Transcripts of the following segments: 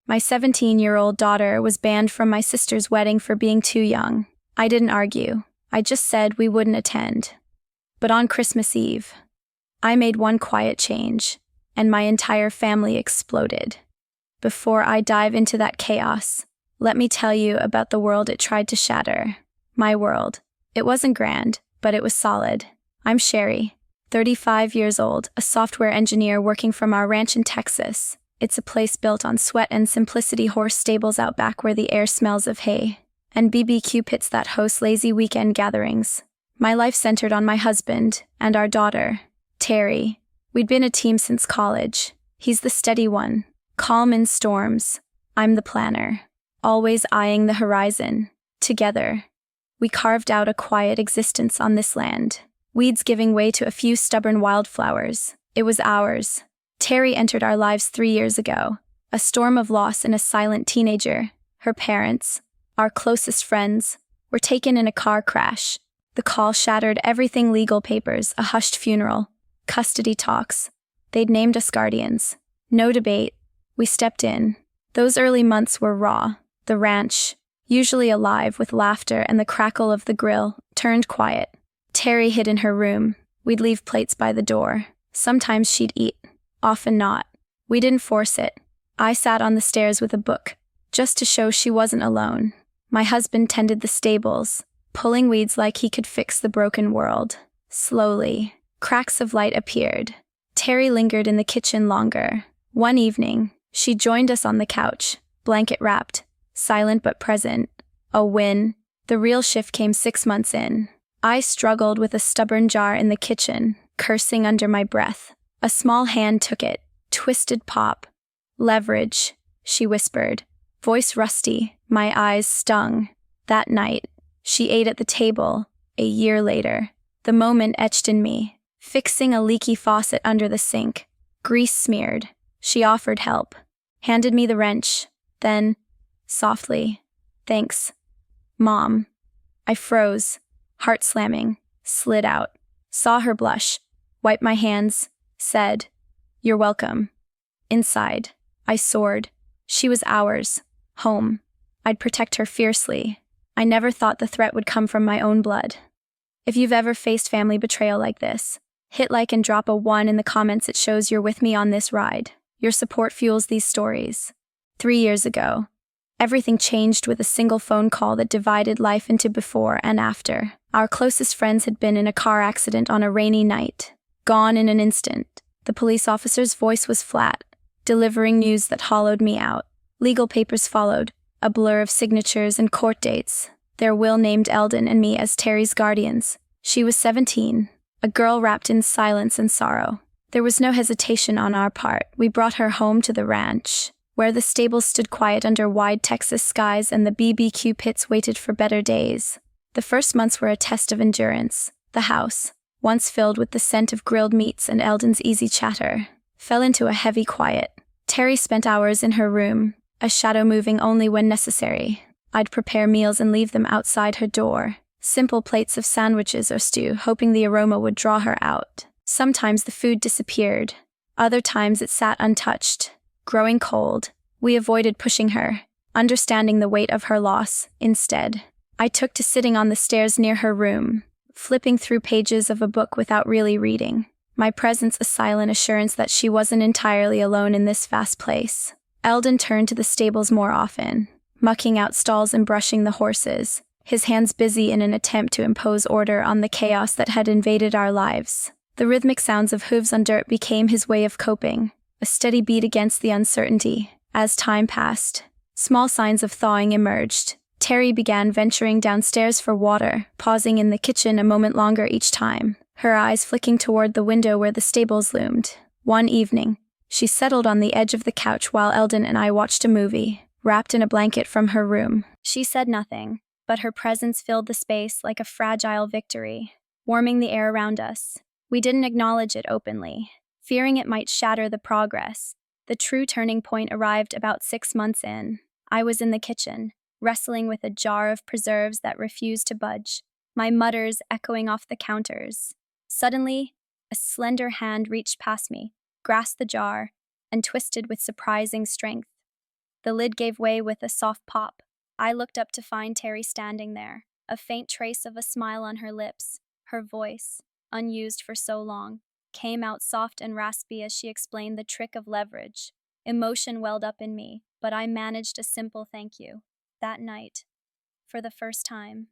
My 17-year-old daughter was banned from my sister's wedding for being too young. I didn't argue. I just said we wouldn't attend. But on Christmas Eve, I made one quiet change, and my entire family exploded. Before I dive into that chaos, let me tell you about the world it tried to shatter. My world. It wasn't grand, but it was solid. I'm Sherry, 35 years old, a software engineer working from our ranch in Texas. It's a place built on sweat and simplicity, horse stables out back where the air smells of hay, and BBQ pits that host lazy weekend gatherings. My life centered on my husband and our daughter, Teri. We'd been a team since college. He's the steady one, calm in storms. I'm the planner, always eyeing the horizon. Together, we carved out a quiet existence on this land, weeds giving way to a few stubborn wildflowers. It was ours. Teri entered our lives 3 years ago, a storm of loss and a silent teenager. Her parents, our closest friends, were taken in a car crash. The call shattered everything: legal papers, a hushed funeral, custody talks. They'd named us guardians. No debate. We stepped in. Those early months were raw. The ranch, usually alive with laughter and the crackle of the grill, turned quiet. Teri hid in her room. We'd leave plates by the door. Sometimes she'd eat, often not. We didn't force it. I sat on the stairs with a book, just to show she wasn't alone. My husband tended the stables, pulling weeds like he could fix the broken world. Slowly, cracks of light appeared. Teri lingered in the kitchen longer. One evening, she joined us on the couch, blanket wrapped, silent but present. A win. The real shift came 6 months in. I struggled with a stubborn jar in the kitchen, cursing under my breath. A small hand took it. Twisted pop. Leverage, she whispered, voice rusty. My eyes stung. That night, she ate at the table. A year later, the moment etched in me, fixing a leaky faucet under the sink, grease smeared. She offered help, handed me the wrench, then, softly, "Thanks, Mom." I froze, heart slamming, slid out, saw her blush, wiped my hands, said, "You're welcome." Inside, I soared. She was ours, home. I'd protect her fiercely. I never thought the threat would come from my own blood. If you've ever faced family betrayal like this, hit like and drop a 1 in the comments. It shows you're with me on this ride. Your support fuels these stories. 3 years ago, everything changed with a single phone call that divided life into before and after. Our closest friends had been in a car accident on a rainy night, gone in an instant. The police officer's voice was flat, delivering news that hollowed me out. Legal papers followed, a blur of signatures and court dates. Their will named Eldon and me as Teri's guardians. She was 17, a girl wrapped in silence and sorrow. There was no hesitation on our part. We brought her home to the ranch, where the stables stood quiet under wide Texas skies and the BBQ pits waited for better days. The first months were a test of endurance. The house, once filled with the scent of grilled meats and Eldon's easy chatter, fell into a heavy quiet. Teri spent hours in her room, a shadow moving only when necessary. I'd prepare meals and leave them outside her door, simple plates of sandwiches or stew, hoping the aroma would draw her out. Sometimes the food disappeared. Other times it sat untouched, growing cold. We avoided pushing her, understanding the weight of her loss. Instead, I took to sitting on the stairs near her room, flipping through pages of a book without really reading. My presence a silent assurance that she wasn't entirely alone in this vast place. Eldon turned to the stables more often, mucking out stalls and brushing the horses, his hands busy in an attempt to impose order on the chaos that had invaded our lives. The rhythmic sounds of hooves on dirt became his way of coping, a steady beat against the uncertainty. As time passed, small signs of thawing emerged. Teri began venturing downstairs for water, pausing in the kitchen a moment longer each time, her eyes flicking toward the window where the stables loomed. One evening, she settled on the edge of the couch while Eldon and I watched a movie, wrapped in a blanket from her room. She said nothing, but her presence filled the space like a fragile victory, warming the air around us. We didn't acknowledge it openly, fearing it might shatter the progress. The true turning point arrived about 6 months in. I was in the kitchen, wrestling with a jar of preserves that refused to budge, my mutters echoing off the counters. Suddenly, a slender hand reached past me, grasped the jar, and twisted with surprising strength. The lid gave way with a soft pop. I looked up to find Teri standing there, a faint trace of a smile on her lips. Her voice, unused for so long, came out soft and raspy as she explained the trick of leverage. Emotion welled up in me, but I managed a simple thank you. That night, for the first time,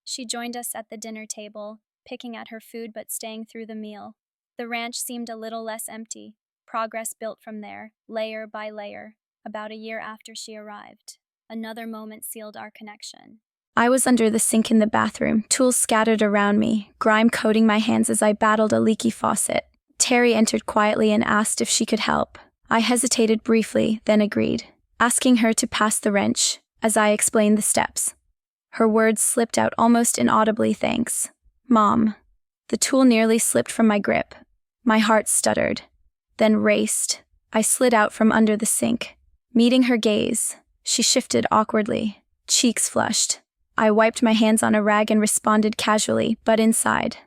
she joined us at the dinner table, picking at her food but staying through the meal. The ranch seemed a little less empty. Progress built from there, layer by layer. About a year after she arrived, another moment sealed our connection. I was under the sink in the bathroom, tools scattered around me, grime coating my hands as I battled a leaky faucet. Teri entered quietly and asked if she could help. I hesitated briefly, then agreed, asking her to pass the wrench as I explained the steps. Her words slipped out almost inaudibly, thanks, Mom. The tool nearly slipped from my grip. My heart stuttered, then raced. I slid out from under the sink. Meeting her gaze, she shifted awkwardly, cheeks flushed. I wiped my hands on a rag and responded casually, but inside.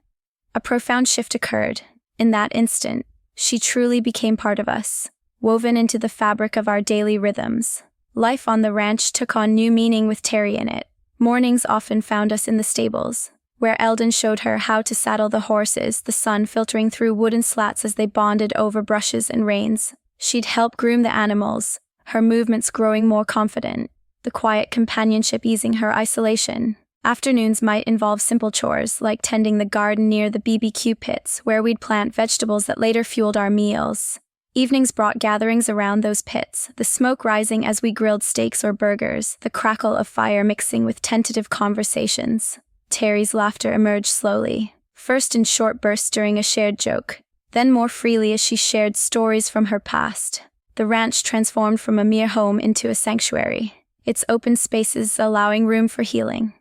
A profound shift occurred. In that instant, she truly became part of us, woven into the fabric of our daily rhythms. Life on the ranch took on new meaning with Teri in it. Mornings often found us in the stables, where Eldon showed her how to saddle the horses, the sun filtering through wooden slats as they bonded over brushes and reins. She'd help groom the animals, her movements growing more confident, the quiet companionship easing her isolation. Afternoons might involve simple chores, like tending the garden near the BBQ pits, where we'd plant vegetables that later fueled our meals. Evenings brought gatherings around those pits, the smoke rising as we grilled steaks or burgers, the crackle of fire mixing with tentative conversations. Teri's laughter emerged slowly, first in short bursts during a shared joke, then more freely as she shared stories from her past. The ranch transformed from a mere home into a sanctuary, its open spaces allowing room for healing.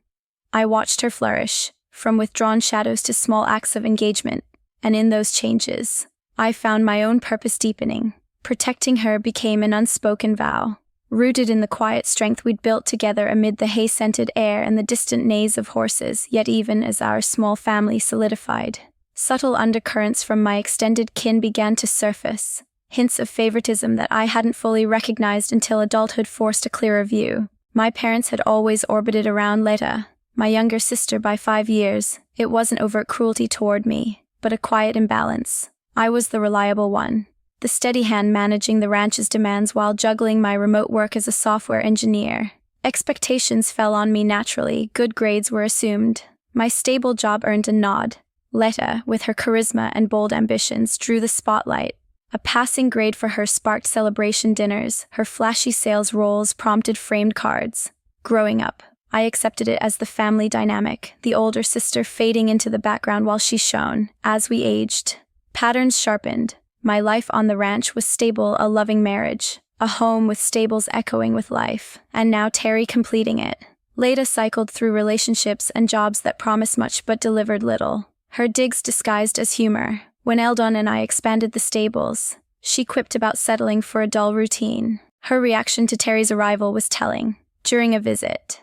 I watched her flourish, from withdrawn shadows to small acts of engagement, and in those changes, I found my own purpose deepening. Protecting her became an unspoken vow, rooted in the quiet strength we'd built together amid the hay-scented air and the distant neighs of horses. Yet even as our small family solidified, subtle undercurrents from my extended kin began to surface, hints of favoritism that I hadn't fully recognized until adulthood forced a clearer view. My parents had always orbited around Leta, my younger sister by 5 years. It wasn't overt cruelty toward me, but a quiet imbalance. I was the reliable one, the steady hand managing the ranch's demands while juggling my remote work as a software engineer. Expectations fell on me naturally, good grades were assumed. My stable job earned a nod. Leta, with her charisma and bold ambitions, drew the spotlight. A passing grade for her sparked celebration dinners, her flashy sales roles prompted framed cards. Growing up, I accepted it as the family dynamic, the older sister fading into the background while she shone. As we aged, patterns sharpened. My life on the ranch was stable, a loving marriage, a home with stables echoing with life, and now Teri completing it. Leta cycled through relationships and jobs that promised much but delivered little. Her digs disguised as humor. When Eldon and I expanded the stables, she quipped about settling for a dull routine. Her reaction to Teri's arrival was telling. During a visit,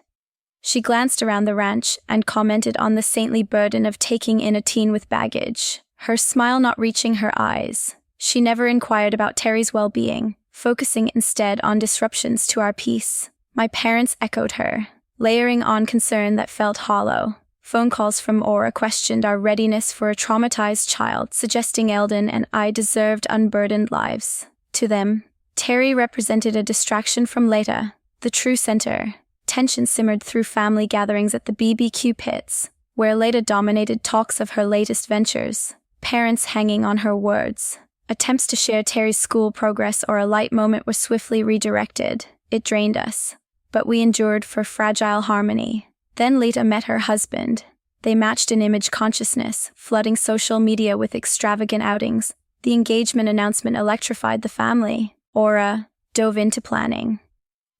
she glanced around the ranch and commented on the saintly burden of taking in a teen with baggage, her smile not reaching her eyes. She never inquired about Teri's well-being, focusing instead on disruptions to our peace. My parents echoed her, layering on concern that felt hollow. Phone calls from OaOa questioned our readiness for a traumatized child, suggesting Eldon and I deserved unburdened lives. To them, Teri represented a distraction from Leta, the true center. Tension simmered through family gatherings at the BBQ pits, where Leta dominated talks of her latest ventures, parents hanging on her words. Attempts to share Teri's school progress or a light moment were swiftly redirected. It drained us, but we endured for fragile harmony. Then Leta met her husband. They matched in image consciousness, flooding social media with extravagant outings. The engagement announcement electrified the family. OaOa dove into planning,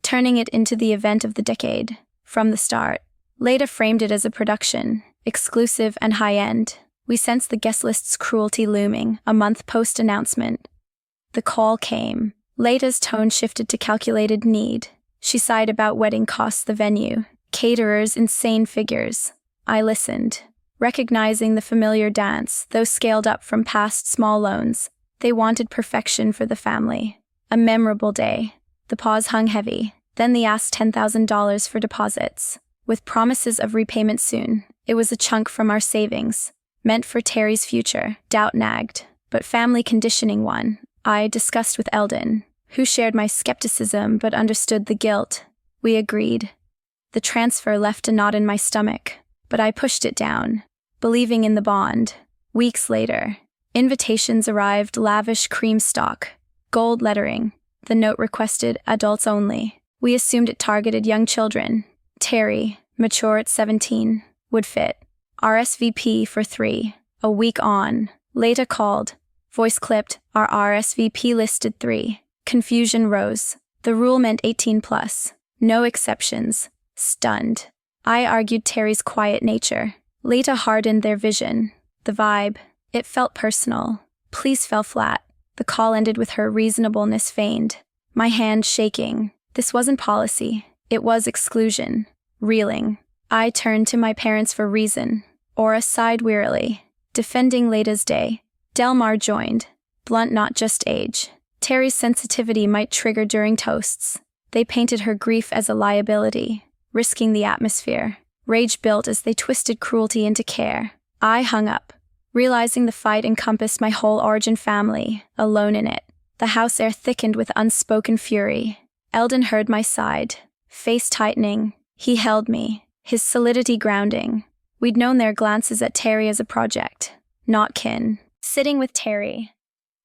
turning it into the event of the decade. From the start, Leta framed it as a production, exclusive and high-end. We sensed the guest list's cruelty looming, a month post-announcement. The call came. Leta's tone shifted to calculated need. She sighed about wedding costs, the venue, caterers, insane figures. I listened, recognizing the familiar dance, though scaled up from past small loans. They wanted perfection for the family. A memorable day, The pause hung heavy. Then they asked $10,000 for deposits, with promises of repayment soon. It was a chunk from our savings, meant for Teri's future. Doubt nagged, but family conditioning won. I discussed with Eldon, who shared my skepticism but understood the guilt. We agreed. The transfer left a knot in my stomach, but I pushed it down, believing in the bond. Weeks later, invitations arrived, lavish cream stock, gold lettering. The note requested adults only. We assumed it targeted young children. Teri, mature at 17, would fit. RSVP for 3. A week on, Leta called. Voice clipped, our RSVP listed 3. Confusion rose. The rule meant 18 plus. No exceptions. Stunned. I argued Teri's quiet nature. Leta hardened their vision. The vibe. It felt personal. Please fell flat. The call ended with her reasonableness feigned. My hand shaking. This wasn't policy. It was exclusion. Reeling. I turned to my parents for reason. Aura sighed wearily. Defending Leta's day. Delmar joined. Blunt, not just age. Teri's sensitivity might trigger during toasts. They painted her grief as a liability, risking the atmosphere. Rage built as they twisted cruelty into care. I hung up, realizing the fight encompassed my whole origin family, alone in it. The house air thickened with unspoken fury. Eldon heard my side, face tightening. He held me, his solidity grounding. We'd known their glances at Teri as a project, not kin. Sitting with Teri,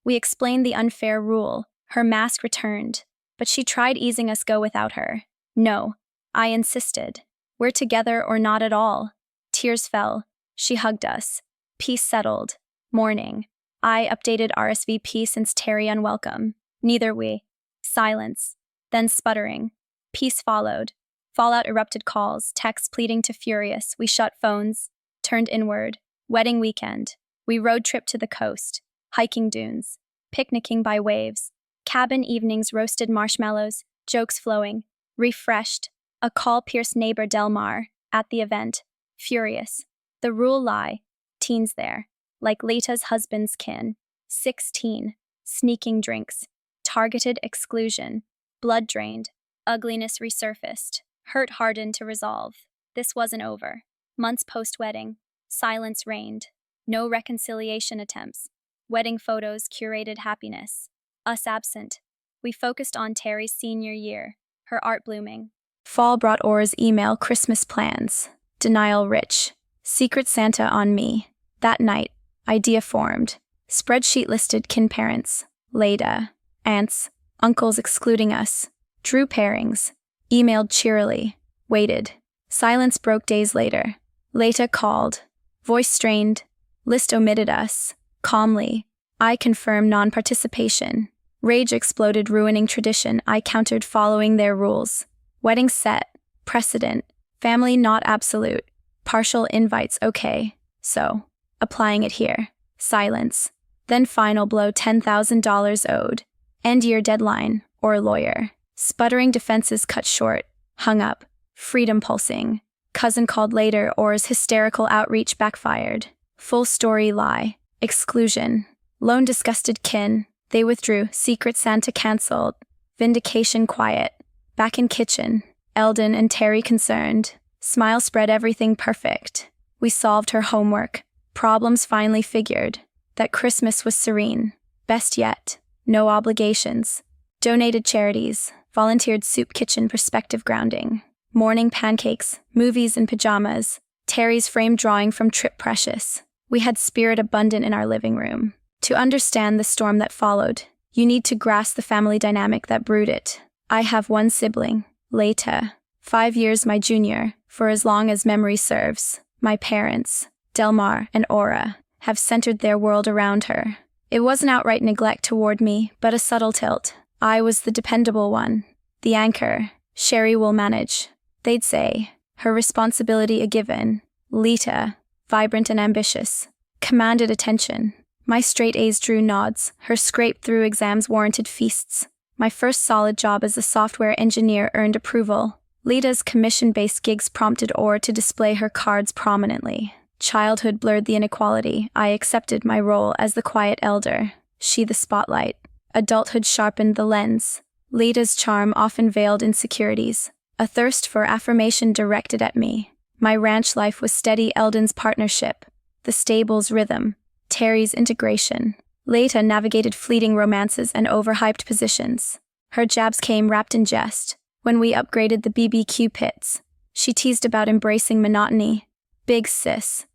we explained the unfair rule. Her mask returned, but she tried easing us go without her. No, I insisted. We're together or not at all. Tears fell. She hugged us. Peace settled. Morning. I updated RSVP since Teri unwelcome. Neither we. Silence. Then sputtering. Peace followed. Fallout erupted, calls, texts pleading to furious. We shut phones. Turned inward. Wedding weekend. We road trip to the coast. Hiking dunes. Picnicking by waves. Cabin evenings, roasted marshmallows. Jokes flowing. Refreshed. A call-pierced neighbor, Delmar, at the event. Furious. The rule lie. Teens there. Like Leta's husband's kin. 16. Sneaking drinks. Targeted exclusion. Blood drained. Ugliness resurfaced. Hurt hardened to resolve. This wasn't over. Months post-wedding. Silence reigned. No reconciliation attempts. Wedding photos curated happiness. Us absent. We focused on Teri's senior year. Her art blooming. Fall brought Aura's email, Christmas plans. Denial rich. Secret Santa on me. That night, idea formed. Spreadsheet listed kin parents. Leta. Aunts. Uncles excluding us. Drew pairings. Emailed cheerily. Waited. Silence broke days later. Leta called. Voice strained. List omitted us. Calmly. I confirmed non-participation. Rage exploded, ruining tradition. I countered, following their rules. Wedding set. Precedent. Family not absolute. Partial invites okay. So, applying it here. Silence. Then final blow, $10,000 owed. End year deadline, or lawyer. Sputtering defenses cut short. Hung up. Freedom pulsing. Cousin called later, Aura's hysterical outreach backfired. Full story lie. Exclusion. Lone disgusted kin. They withdrew. Secret Santa cancelled. Vindication quiet. Back in kitchen. Eldon and Teri concerned. Smile spread, everything perfect. We solved her homework. Problems finally figured. That Christmas was serene. Best yet. No obligations. Donated charities. Volunteered soup kitchen, perspective grounding. Morning pancakes. Movies in pajamas. Teri's framed drawing from trip precious. We had spirit abundant in our living room. To understand the storm that followed, you need to grasp the family dynamic that brewed it. I have one sibling, Leta, 5 years my junior, for as long as memory serves. My parents, Delmar and Aura, have centered their world around her. It wasn't outright neglect toward me, but a subtle tilt. I was the dependable one, the anchor. Sherry will manage, they'd say. Her responsibility a given. Leta, vibrant and ambitious, commanded attention. My straight A's drew nods. Her scrape-through exams warranted feasts. My first solid job as a software engineer earned approval. Leta's commission-based gigs prompted Aura to display her cards prominently. Childhood blurred the inequality. I accepted my role as the quiet elder, she the spotlight. Adulthood sharpened the lens. Leta's charm often veiled insecurities, a thirst for affirmation directed at me. My ranch life was steady. Eldon's partnership, the stable's rhythm, Teri's integration. Leta navigated fleeting romances and overhyped positions. Her jabs came wrapped in jest. When we upgraded the BBQ pits, she teased about embracing monotony. Big sis.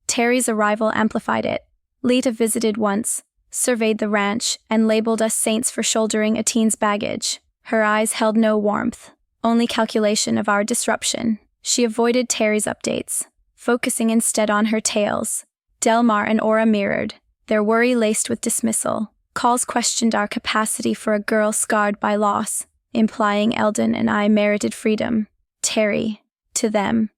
Teri's arrival amplified it. Leta visited once, surveyed the ranch, and labeled us saints for shouldering a teen's baggage. Her eyes held no warmth, only calculation of our disruption. She avoided Teri's updates, focusing instead on her tales. Delmar and Aura mirrored, their worry laced with dismissal. Calls questioned our capacity for a girl scarred by loss, implying Eldon and I merited freedom. Teri, to them,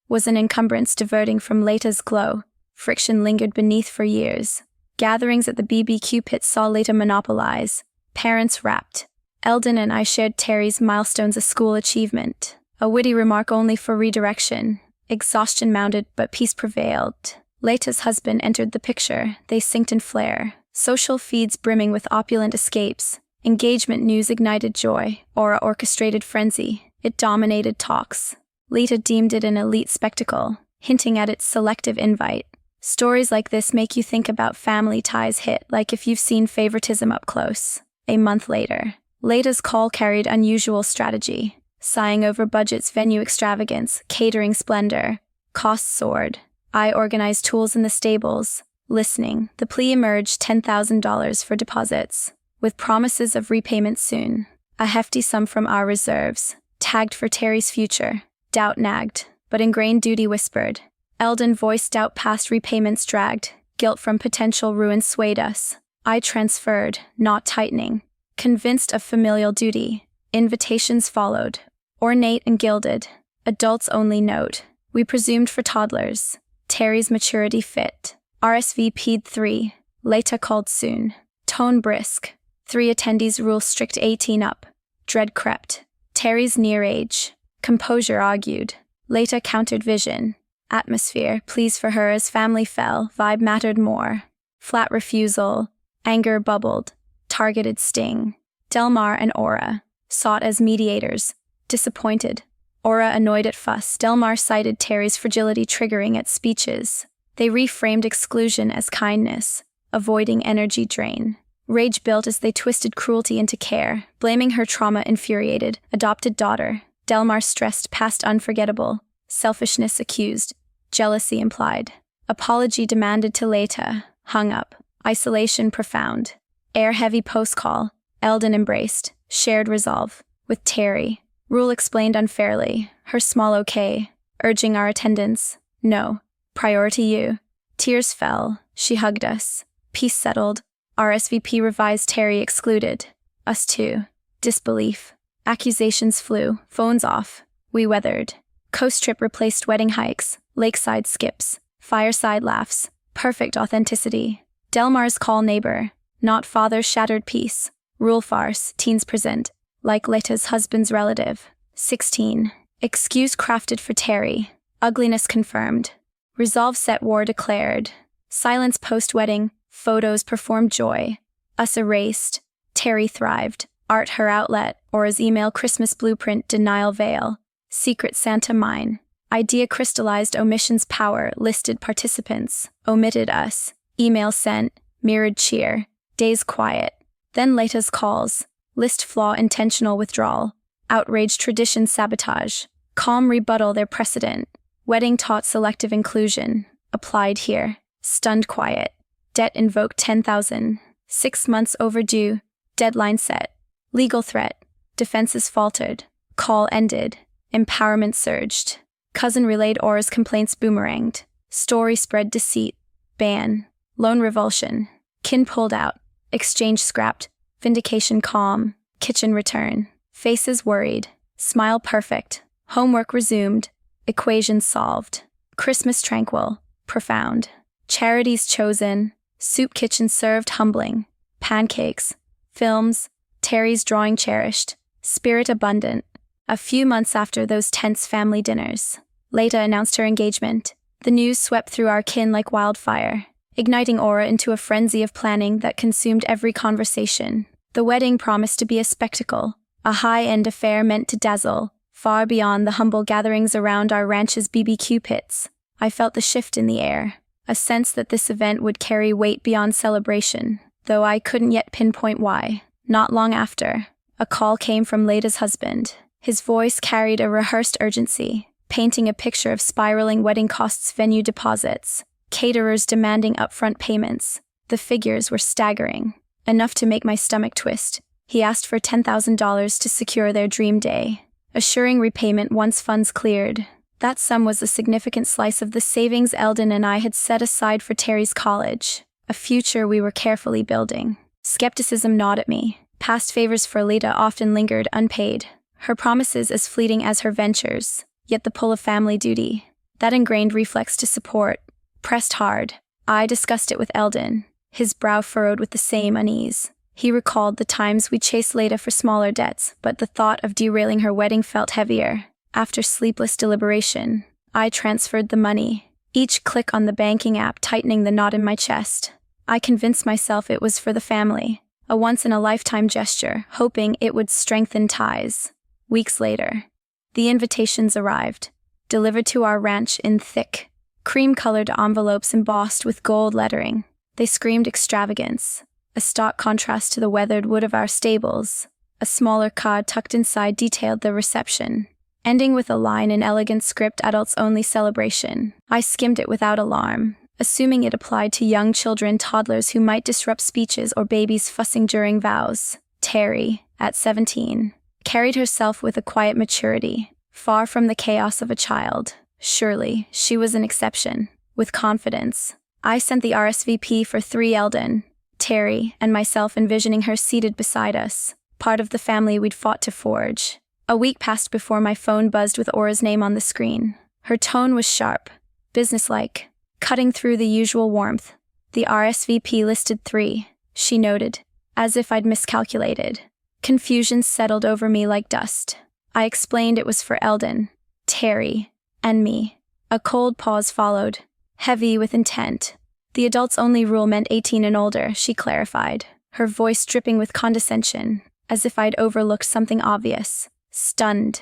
was an encumbrance diverting from Leta's glow. Friction lingered beneath for years. Gatherings at the BBQ pit saw Leta monopolize. Parents rapped. Eldon and I shared Teri's milestones, a school achievement. A witty remark only for redirection. Exhaustion mounted, but peace prevailed. Leta's husband entered the picture. They synced in flare. Social feeds brimming with opulent escapes. Engagement news ignited joy. Aura orchestrated frenzy. It dominated talks. Leta deemed it an elite spectacle, hinting at its selective invite. Stories like this make you think about family ties hit like if you've seen favoritism up close. A month later, Leta's call carried unusual strategy. Sighing over budgets, venue extravagance, catering splendor. Costs soared. I organized tools in the stables. Listening, the plea emerged: $10,000 for deposits, with promises of repayment soon. A hefty sum from our reserves, tagged for Teri's future. Doubt nagged, but ingrained duty whispered. Eldon voiced doubt past repayments dragged. Guilt from potential ruin swayed us. I transferred, not tightening. Convinced of familial duty. Invitations followed. Ornate and gilded. Adults only note. We presumed for toddlers. Teri's maturity fit. RSVP'd 3. Leta called soon. Tone brisk. 3 attendees, rule strict 18 up. Dread crept. Teri's near age. Composure argued. Leta countered vision. Atmosphere, pleas for her as family fell, vibe mattered more. Flat refusal. Anger bubbled. Targeted sting. Delmar and Aura, sought as mediators. Disappointed. Aura annoyed at fuss. Delmar cited Teri's fragility, triggering at speeches. They reframed exclusion as kindness, avoiding energy drain. Rage built as they twisted cruelty into care, blaming her trauma infuriated, adopted daughter. Delmar stressed past unforgettable. Selfishness accused. Jealousy implied. Apology demanded to Leta. Hung up. Isolation profound. Air-heavy post-call. Eldon embraced. Shared resolve. With Teri. Rule explained unfairly. Her small okay. Urging our attendance. No. Priority you. Tears fell. She hugged us. Peace settled. RSVP revised. Teri excluded. Us too. Disbelief. Accusations flew. Phones off. We weathered. Coast trip replaced wedding hikes. Lakeside skips. Fireside laughs. Perfect authenticity. Delmar's call neighbor. Not father shattered peace. Rule farce. Teens present. Like Leta's husband's relative. 16. Excuse crafted for Teri. Ugliness confirmed. Resolve set, war declared. Silence post-wedding. Photos performed joy. Us erased. Teri thrived. Art her outlet. Aura's email Christmas blueprint. Denial veil. Secret Santa mine. Idea crystallized. Omissions power. Listed participants. Omitted us. Email sent. Mirrored cheer. Days quiet. Then Leta's calls. List flaw, intentional withdrawal. Outrage, tradition sabotage. Calm rebuttal, their precedent. Wedding taught selective inclusion. Applied here. Stunned quiet. Debt invoked 10,000. 6 months overdue. Deadline set. Legal threat. Defenses faltered. Call ended. Empowerment surged. Cousin relayed Aura's complaints, boomeranged. Story spread deceit. Ban. Loan revulsion. Kin pulled out. Exchange scrapped. Vindication calm. Kitchen return. Faces worried. Smile perfect. Homework resumed. Equations solved. Christmas tranquil. Profound. Charities chosen. Soup kitchen served, humbling. Pancakes. Films. Teri's drawing cherished. Spirit abundant. A few months after those tense family dinners, Leta announced her engagement. The news swept through our kin like wildfire, igniting Aura into a frenzy of planning that consumed every conversation. The wedding promised to be a spectacle, A high-end affair meant to dazzle, far beyond the humble gatherings around our ranch's BBQ pits. I felt the shift in the air, a sense that this event would carry weight beyond celebration, though I couldn't yet pinpoint why. Not long after, a call came from Leta's husband. His voice carried a rehearsed urgency, painting a picture of spiraling wedding costs, venue deposits, caterers demanding upfront payments. The figures were staggering, enough to make my stomach twist. He asked for $10,000 to secure their dream day, assuring repayment once funds cleared. That sum was a significant slice of the savings Eldon and I had set aside for Teri's college, a future we were carefully building. Skepticism gnawed at me. Past favors for Leta often lingered unpaid, her promises as fleeting as her ventures, yet the pull of family duty, that ingrained reflex to support, pressed hard. I discussed it with Eldon, his brow furrowed with the same unease. He recalled the times we chased Leta for smaller debts, but the thought of derailing her wedding felt heavier. After sleepless deliberation, I transferred the money, each click on the banking app tightening the knot in my chest. I convinced myself it was for the family, a once-in-a-lifetime gesture, hoping it would strengthen ties. Weeks later, the invitations arrived, delivered to our ranch in thick, cream-colored envelopes embossed with gold lettering. They screamed extravagance, a stark contrast to the weathered wood of our stables. A smaller card tucked inside detailed the reception, ending with a line in elegant script, adults-only celebration. I skimmed it without alarm, assuming it applied to young children, toddlers who might disrupt speeches or babies fussing during vows. Teri, at 17, carried herself with a quiet maturity, far from the chaos of a child. Surely, she was an exception. With confidence, I sent the RSVP for 3 Eldon, Teri, and myself, envisioning her seated beside us, part of the family we'd fought to forge. A week passed before my phone buzzed with Aura's name on the screen. Her tone was sharp, businesslike, cutting through the usual warmth. The RSVP listed 3, she noted, as if I'd miscalculated. Confusion settled over me like dust. I explained it was for Eldon, Teri, and me. A cold pause followed, heavy with intent. The adults-only rule meant 18 and older, she clarified, her voice dripping with condescension, as if I'd overlooked something obvious. Stunned,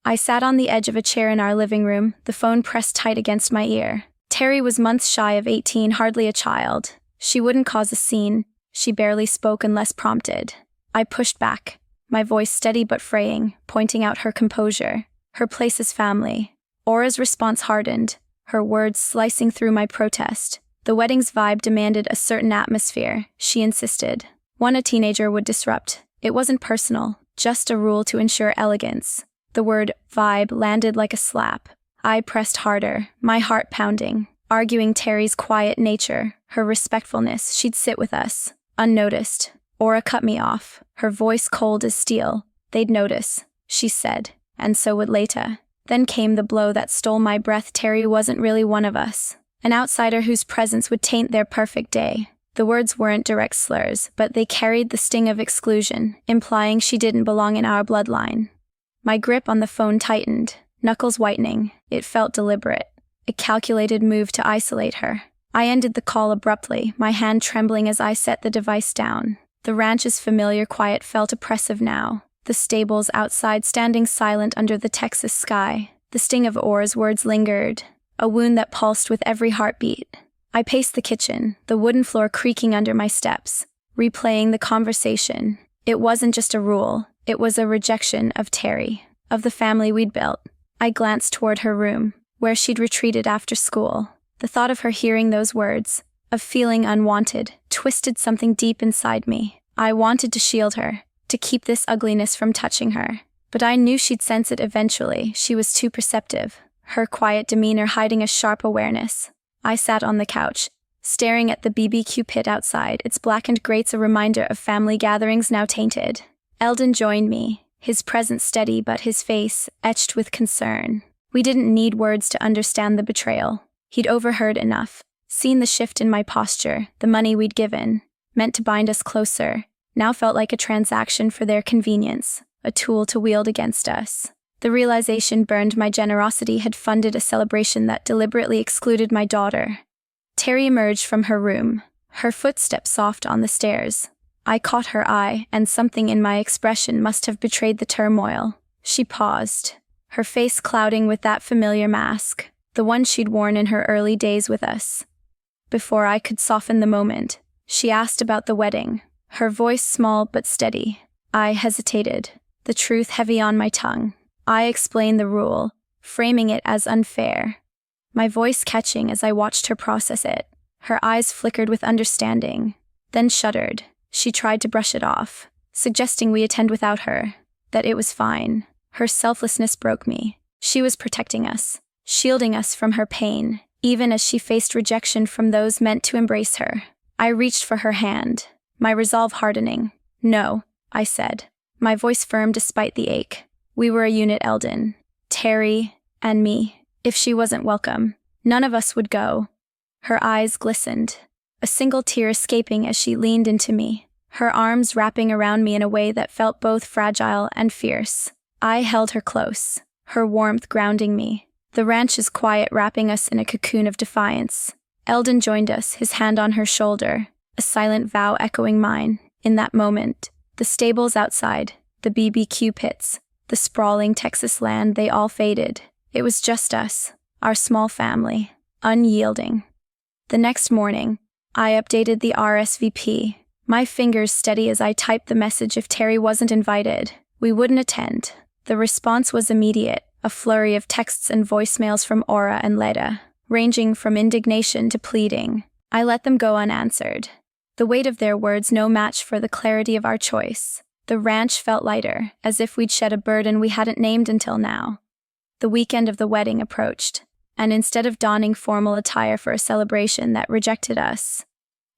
I sat on the edge of a chair in our living room, the phone pressed tight against my ear. Teri was months shy of 18, hardly a child. She wouldn't cause a scene. She barely spoke unless prompted. I pushed back, my voice steady but fraying, pointing out her composure, her place as family. Aura's response hardened, her words slicing through my protest. The wedding's vibe demanded a certain atmosphere, she insisted. One a teenager would disrupt. It wasn't personal, just a rule to ensure elegance. The word vibe landed like a slap. I pressed harder, my heart pounding, arguing Teri's quiet nature, her respectfulness. She'd sit with us, unnoticed. Aura cut me off, her voice cold as steel. They'd notice, she said, and so would Leta. Then came the blow that stole my breath. Teri wasn't really one of us, an outsider whose presence would taint their perfect day. The words weren't direct slurs, but they carried the sting of exclusion, implying she didn't belong in our bloodline. My grip on the phone tightened, knuckles whitening. It felt deliberate, a calculated move to isolate her. I ended the call abruptly, my hand trembling as I set the device down. The ranch's familiar quiet felt oppressive now, the stables outside standing silent under the Texas sky. The sting of Aura's words lingered, a wound that pulsed with every heartbeat. I paced the kitchen, the wooden floor creaking under my steps, replaying the conversation. It wasn't just a rule, it was a rejection of Teri, of the family we'd built. I glanced toward her room, where she'd retreated after school. The thought of her hearing those words, of feeling unwanted, twisted something deep inside me. I wanted to shield her, to keep this ugliness from touching her. But I knew she'd sense it eventually. She was too perceptive, her quiet demeanor hiding a sharp awareness. I sat on the couch, staring at the BBQ pit outside, its blackened grates a reminder of family gatherings now tainted. Eldon joined me, his presence steady but his face etched with concern. We didn't need words to understand the betrayal. He'd overheard enough, seen the shift in my posture. The money we'd given, meant to bind us closer, now felt like a transaction for their convenience, a tool to wield against us. The realization burned. My generosity had funded a celebration that deliberately excluded my daughter. Teri emerged from her room, her footsteps soft on the stairs. I caught her eye, and something in my expression must have betrayed the turmoil. She paused, her face clouding with that familiar mask, the one she'd worn in her early days with us. Before I could soften the moment, she asked about the wedding, her voice small but steady. I hesitated, the truth heavy on my tongue. I explained the rule, framing it as unfair, my voice catching as I watched her process it. Her eyes flickered with understanding, then shuddered. She tried to brush it off, suggesting we attend without her, that it was fine. Her selflessness broke me. She was protecting us, shielding us from her pain, even as she faced rejection from those meant to embrace her. I reached for her hand, my resolve hardening. "No," I said, my voice firm despite the ache. We were a unit, Eldon, Teri, and me. If she wasn't welcome, none of us would go. Her eyes glistened, a single tear escaping as she leaned into me, her arms wrapping around me in a way that felt both fragile and fierce. I held her close, her warmth grounding me, the ranch's quiet wrapping us in a cocoon of defiance. Eldon joined us, his hand on her shoulder, a silent vow echoing mine. In that moment, the stables outside, the BBQ pits, the sprawling Texas land, they all faded. It was just us, our small family, unyielding. The next morning, I updated the RSVP, my fingers steady as I typed the message. If Teri wasn't invited, we wouldn't attend. The response was immediate, a flurry of texts and voicemails from OaOa and Leta, ranging from indignation to pleading. I let them go unanswered, the weight of their words no match for the clarity of our choice. The ranch felt lighter, as if we'd shed a burden we hadn't named until now. The weekend of the wedding approached, and instead of donning formal attire for a celebration that rejected us,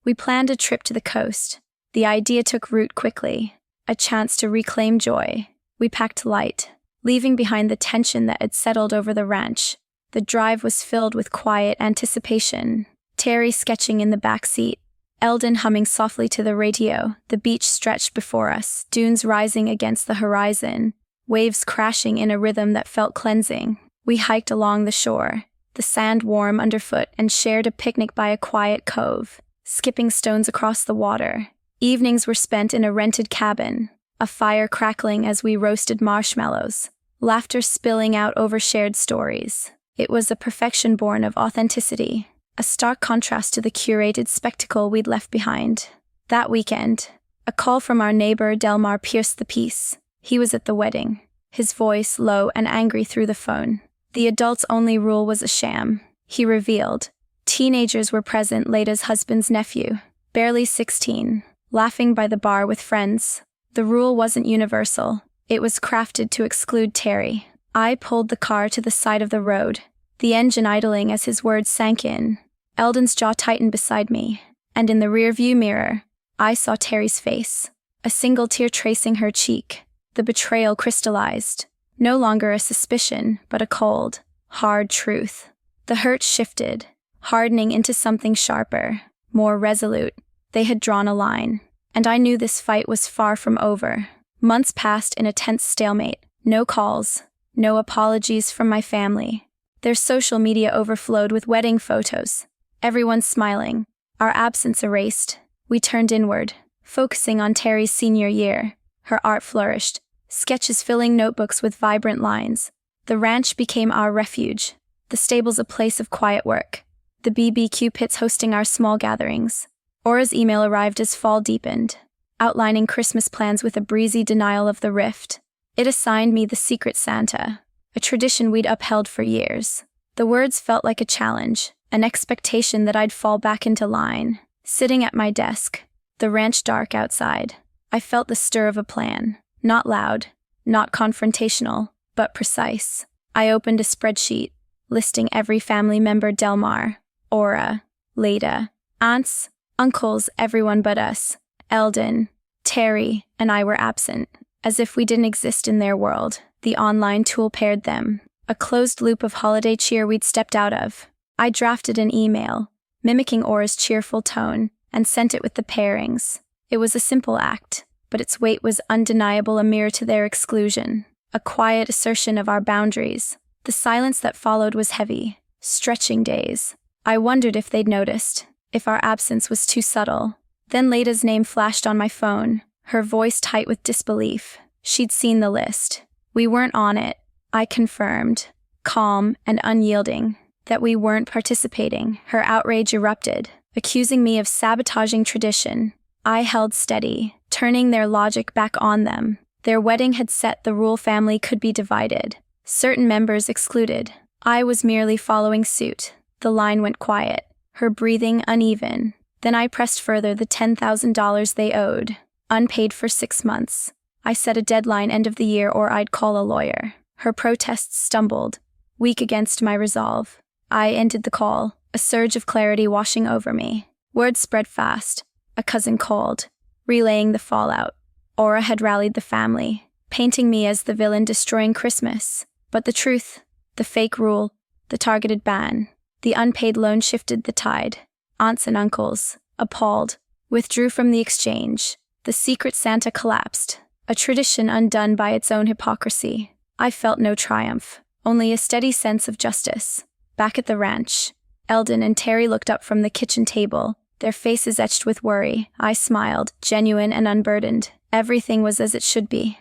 we planned a trip to the coast. The idea took root quickly, a chance to reclaim joy. We packed light, leaving behind the tension that had settled over the ranch. The drive was filled with quiet anticipation, Teri sketching in the back seat, Eldon humming softly to the radio. The beach stretched before us, dunes rising against the horizon, waves crashing in a rhythm that felt cleansing. We hiked along the shore, the sand warm underfoot, and shared a picnic by a quiet cove, skipping stones across the water. Evenings were spent in a rented cabin, a fire crackling as we roasted marshmallows, laughter spilling out over shared stories. It was a perfection born of authenticity, a stark contrast to the curated spectacle we'd left behind. That weekend, a call from our neighbor Delmar pierced the peace. He was at the wedding, his voice low and angry through the phone. The adults-only rule was a sham, he revealed. Teenagers were present, Leta's husband's nephew, barely 16, laughing by the bar with friends. The rule wasn't universal. It was crafted to exclude Teri. I pulled the car to the side of the road, the engine idling as his words sank in. Eldon's jaw tightened beside me, and in the rearview mirror, I saw Teri's face, a single tear tracing her cheek. The betrayal crystallized, no longer a suspicion, but a cold, hard truth. The hurt shifted, hardening into something sharper, more resolute. They had drawn a line, and I knew this fight was far from over. Months passed in a tense stalemate, no calls, no apologies from my family. Their social media overflowed with wedding photos, everyone smiling, our absence erased. We turned inward, focusing on Teri's senior year. Her art flourished, sketches filling notebooks with vibrant lines. The ranch became our refuge, the stables a place of quiet work, the BBQ pits hosting our small gatherings. OaOa's email arrived as fall deepened, outlining Christmas plans with a breezy denial of the rift. It assigned me the Secret Santa, a tradition we'd upheld for years. The words felt like a challenge, an expectation that I'd fall back into line. Sitting at my desk, the ranch dark outside, I felt the stir of a plan. Not loud, not confrontational, but precise. I opened a spreadsheet, listing every family member: Delmar, OaOa, Leta, aunts, uncles, everyone but us. Eldon, Teri, and I were absent, as if we didn't exist in their world. The online tool paired them, a closed loop of holiday cheer we'd stepped out of. I drafted an email, mimicking OaOa's cheerful tone, and sent it with the pairings. It was a simple act, but its weight was undeniable, a mirror to their exclusion, a quiet assertion of our boundaries. The silence that followed was heavy, stretching days. I wondered if they'd noticed, if our absence was too subtle, Then Leta's name flashed on my phone, her voice tight with disbelief. She'd seen the list. We weren't on it, I confirmed, calm and unyielding. That we weren't participating. Her outrage erupted, accusing me of sabotaging tradition. I held steady, turning their logic back on them. Their wedding had set the rule family could be divided, certain members excluded. I was merely following suit. The line went quiet, her breathing uneven. Then I pressed further the $10,000 they owed, unpaid for 6 months. I set a deadline end of the year or I'd call a lawyer. Her protests stumbled, weak against my resolve. I ended the call, a surge of clarity washing over me. Word spread fast. A cousin called, relaying the fallout. OaOa had rallied the family, painting me as the villain destroying Christmas. But the truth, the fake rule, the targeted ban, the unpaid loan shifted the tide. Aunts and uncles, appalled, withdrew from the exchange. The secret Santa collapsed, a tradition undone by its own hypocrisy. I felt no triumph, only a steady sense of justice. Back at the ranch, Eldon and Teri looked up from the kitchen table, their faces etched with worry. I smiled, genuine and unburdened. Everything was as it should be.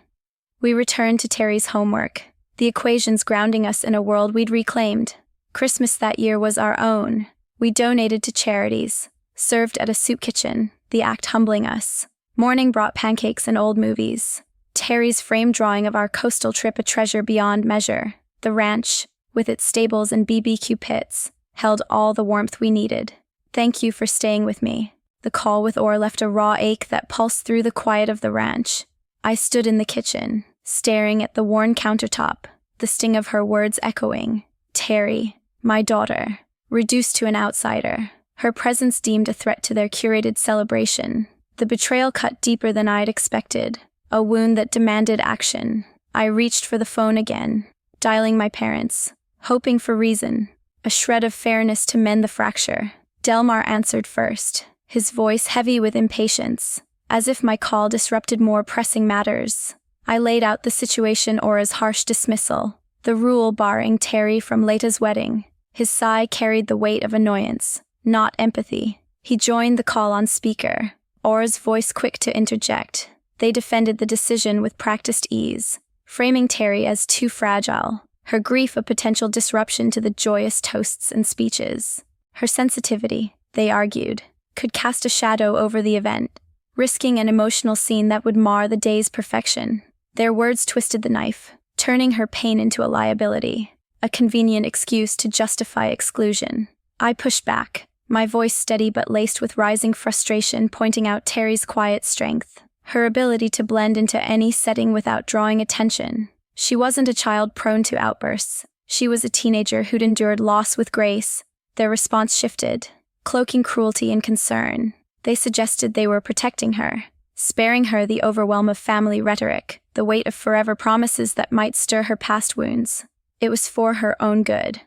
We returned to Teri's homework, the equations grounding us in a world we'd reclaimed. Christmas that year was our own. We donated to charities, served at a soup kitchen, the act humbling us. Morning brought pancakes and old movies. Teri's framed drawing of our coastal trip a treasure beyond measure. The ranch, with its stables and BBQ pits, held all the warmth we needed. Thank you for staying with me. The call with OaOa left a raw ache that pulsed through the quiet of the ranch. I stood in the kitchen, staring at the worn countertop, the sting of her words echoing. Teri, my daughter, reduced to an outsider. Her presence deemed a threat to their curated celebration. The betrayal cut deeper than I'd expected, a wound that demanded action. I reached for the phone again, dialing my parents, hoping for reason, a shred of fairness to mend the fracture. Delmar answered first, his voice heavy with impatience, as if my call disrupted more pressing matters. I laid out the situation OaOa's harsh dismissal, the rule barring Teri from Leta's wedding. His sigh carried the weight of annoyance, not empathy. He joined the call on speaker, OaOa's voice quick to interject. They defended the decision with practiced ease, framing Teri as too fragile, her grief a potential disruption to the joyous toasts and speeches. Her sensitivity, they argued, could cast a shadow over the event, risking an emotional scene that would mar the day's perfection. Their words twisted the knife, turning her pain into a liability, a convenient excuse to justify exclusion. I pushed back, my voice steady but laced with rising frustration, pointing out Teri's quiet strength, her ability to blend into any setting without drawing attention. She wasn't a child prone to outbursts. She was a teenager who'd endured loss with grace. Their response shifted, cloaking cruelty and concern. They suggested they were protecting her, sparing her the overwhelm of family rhetoric, the weight of forever promises that might stir her past wounds. It was for her own good.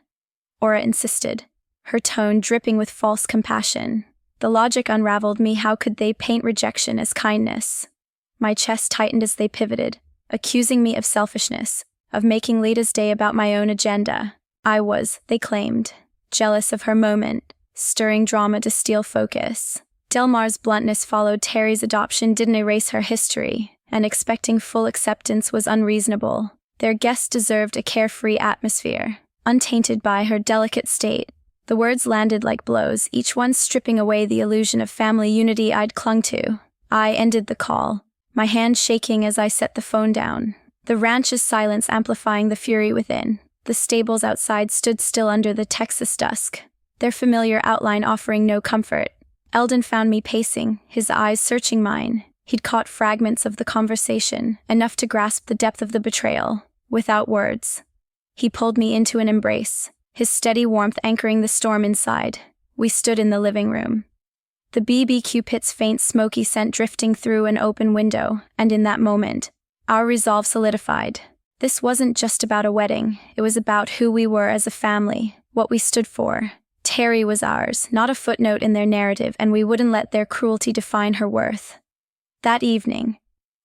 OaOa insisted, her tone dripping with false compassion. The logic unraveled me. How could they paint rejection as kindness? My chest tightened as they pivoted, accusing me of selfishness, of making Leta's day about my own agenda. I was, they claimed, jealous of her moment, stirring drama to steal focus. Delmar's bluntness followed Teri's adoption didn't erase her history, and expecting full acceptance was unreasonable. Their guest deserved a carefree atmosphere, untainted by her delicate state. The words landed like blows, each one stripping away the illusion of family unity I'd clung to. I ended the call, my hand shaking as I set the phone down. The ranch's silence amplifying the fury within. The stables outside stood still under the Texas dusk, their familiar outline offering no comfort. Eldon found me pacing, his eyes searching mine. He'd caught fragments of the conversation, enough to grasp the depth of the betrayal. Without words, he pulled me into an embrace, his steady warmth anchoring the storm inside. We stood in the living room, the BBQ pit's faint smoky scent drifting through an open window, and in that moment, our resolve solidified. This wasn't just about a wedding, it was about who we were as a family, what we stood for. Teri was ours, not a footnote in their narrative, and we wouldn't let their cruelty define her worth. That evening,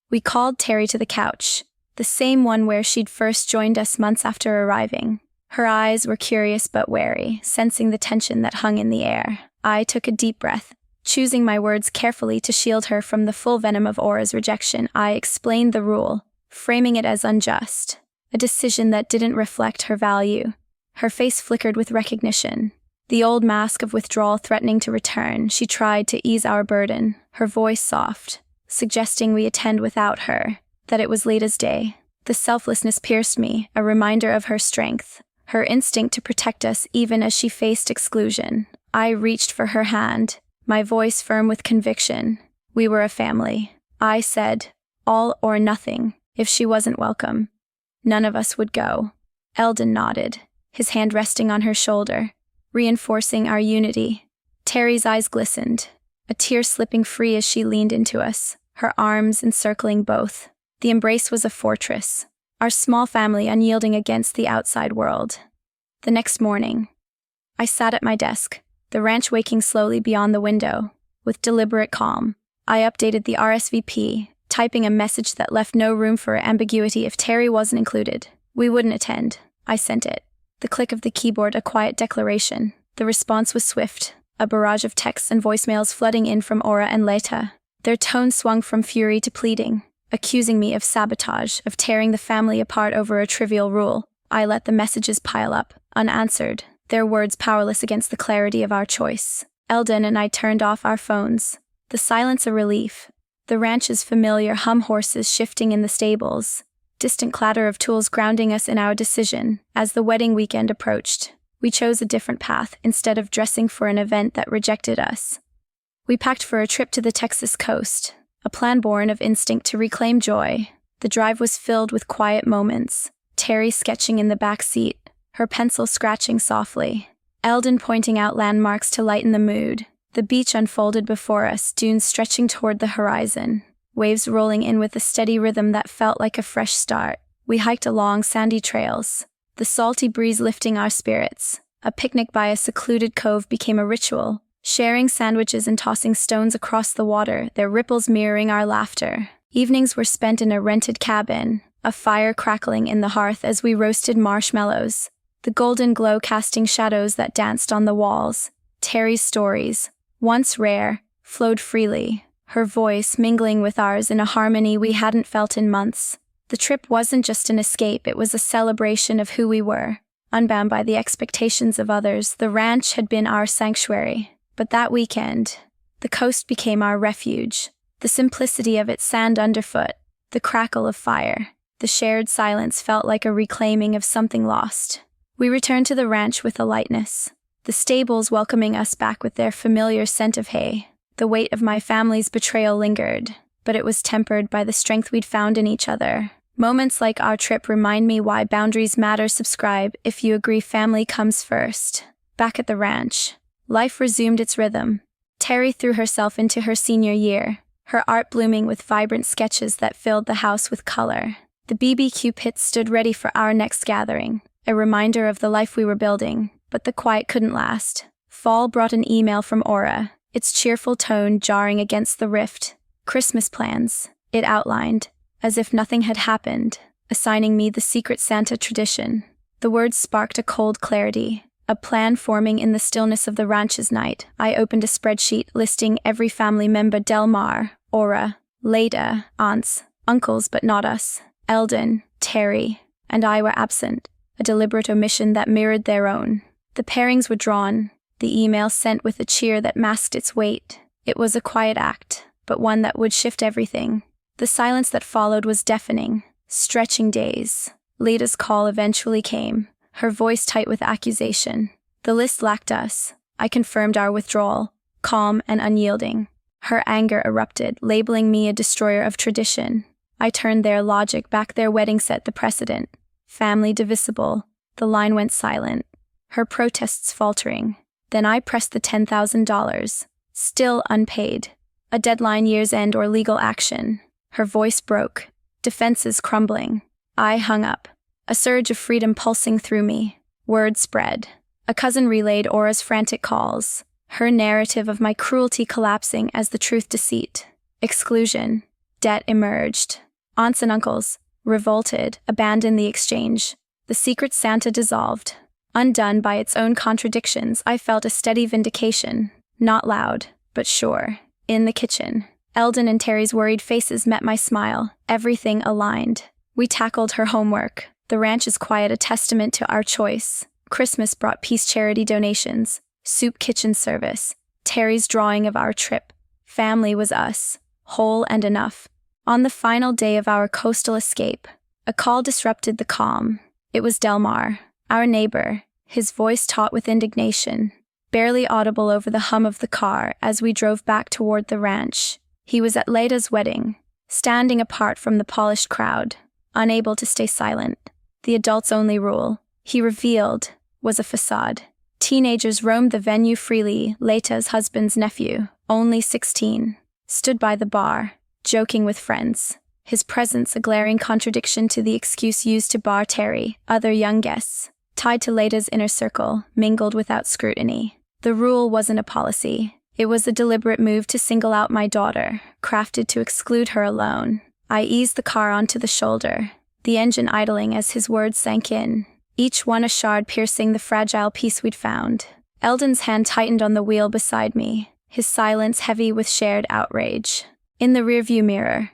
we called Teri to the couch, the same one where she'd first joined us months after arriving. Her eyes were curious but wary, sensing the tension that hung in the air. I took a deep breath, Choosing my words carefully to shield her from the full venom of Aura's rejection, I explained the rule, framing it as unjust, a decision that didn't reflect her value. Her face flickered with recognition. The old mask of withdrawal threatening to return, she tried to ease our burden, her voice soft, suggesting we attend without her, that it was Leta's day. The selflessness pierced me, a reminder of her strength, her instinct to protect us even as she faced exclusion. I reached for her hand, my voice firm with conviction. We were a family. I said, all or nothing, if she wasn't welcome. None of us would go. Eldon nodded, his hand resting on her shoulder, reinforcing our unity. Teri's eyes glistened, a tear slipping free as she leaned into us, her arms encircling both. The embrace was a fortress, our small family unyielding against the outside world. The next morning, I sat at my desk, the ranch waking slowly beyond the window. With deliberate calm, I updated the RSVP, typing a message that left no room for ambiguity if Teri wasn't included. We wouldn't attend. I sent it. The click of the keyboard, a quiet declaration. The response was swift, a barrage of texts and voicemails flooding in from Aura and Leta. Their tone swung from fury to pleading, accusing me of sabotage, of tearing the family apart over a trivial rule. I let the messages pile up, unanswered, their words powerless against the clarity of our choice. Eldon and I turned off our phones, the silence a relief. The ranch's familiar hum, horses shifting in the stables, distant clatter of tools grounding us in our decision. As the wedding weekend approached, we chose a different path instead of dressing for an event that rejected us. We packed for a trip to the Texas coast, a plan born of instinct to reclaim joy. The drive was filled with quiet moments, Teri sketching in the back seat, her pencil scratching softly, Eldon pointing out landmarks to lighten the mood. The beach unfolded before us, dunes stretching toward the horizon, waves rolling in with a steady rhythm that felt like a fresh start. We hiked along sandy trails, the salty breeze lifting our spirits. A picnic by a secluded cove became a ritual, sharing sandwiches and tossing stones across the water, their ripples mirroring our laughter. Evenings were spent in a rented cabin, a fire crackling in the hearth as we roasted marshmallows, the golden glow casting shadows that danced on the walls. Teri's stories, once rare, flowed freely, her voice mingling with ours in a harmony we hadn't felt in months. The trip wasn't just an escape, it was a celebration of who we were. Unbound by the expectations of others, the ranch had been our sanctuary. But that weekend, the coast became our refuge. The simplicity of its sand underfoot, the crackle of fire, the shared silence felt like a reclaiming of something lost. We returned to the ranch with a lightness, the stables welcoming us back with their familiar scent of hay. The weight of my family's betrayal lingered, but it was tempered by the strength we'd found in each other. Moments like our trip remind me why boundaries matter. Subscribe if you agree family comes first. Back at the ranch, life resumed its rhythm. Teri threw herself into her senior year, her art blooming with vibrant sketches that filled the house with color. The BBQ pit stood ready for our next gathering, a reminder of the life we were building. But the quiet couldn't last. Fall brought an email from Aura, its cheerful tone jarring against the rift. Christmas plans, it outlined, as if nothing had happened, assigning me the Secret Santa tradition. The words sparked a cold clarity, a plan forming in the stillness of the ranch's night. I opened a spreadsheet listing every family member: Delmar, Aura, Leta, aunts, uncles but not us, Eldon, Teri, and I were absent, a deliberate omission that mirrored their own. The pairings were drawn, the email sent with a cheer that masked its weight. It was a quiet act, but one that would shift everything. The silence that followed was deafening, stretching days. Leta's call eventually came, her voice tight with accusation. The list lacked us. I confirmed our withdrawal, calm and unyielding. Her anger erupted, labeling me a destroyer of tradition. I turned their logic back. Their wedding set the precedent. Family divisible. The line went silent, her protests faltering. Then I pressed the $10,000, still unpaid. A deadline, year's end, or legal action. Her voice broke, defenses crumbling. I hung up, a surge of freedom pulsing through me. Word spread. A cousin relayed Aura's frantic calls, her narrative of my cruelty collapsing as the truth deceit. Exclusion. Debt emerged. Aunts and uncles, revolted, abandoned the exchange. The Secret Santa dissolved. Undone by its own contradictions, I felt a steady vindication, not loud, but sure. In the kitchen, Eldon and Teri's worried faces met my smile, everything aligned. We tackled her homework, the ranch's quiet a testament to our choice. Christmas brought peace charity donations, soup kitchen service, Teri's drawing of our trip. Family was us, whole and enough. On the final day of our coastal escape, a call disrupted the calm. It was Delmar, our neighbor, his voice taut with indignation, barely audible over the hum of the car as we drove back toward the ranch. He was at Leta's wedding, standing apart from the polished crowd, unable to stay silent. The adults-only rule, he revealed, was a facade. Teenagers roamed the venue freely. Leta's husband's nephew, only 16, stood by the bar, joking with friends. His presence a glaring contradiction to the excuse used to bar Teri. Other young guests, tied to Leta's inner circle, mingled without scrutiny. The rule wasn't a policy. It was a deliberate move to single out my daughter, crafted to exclude her alone. I eased the car onto the shoulder, the engine idling as his words sank in, each one a shard piercing the fragile piece we'd found. Eldon's hand tightened on the wheel beside me, his silence heavy with shared outrage. In the rearview mirror,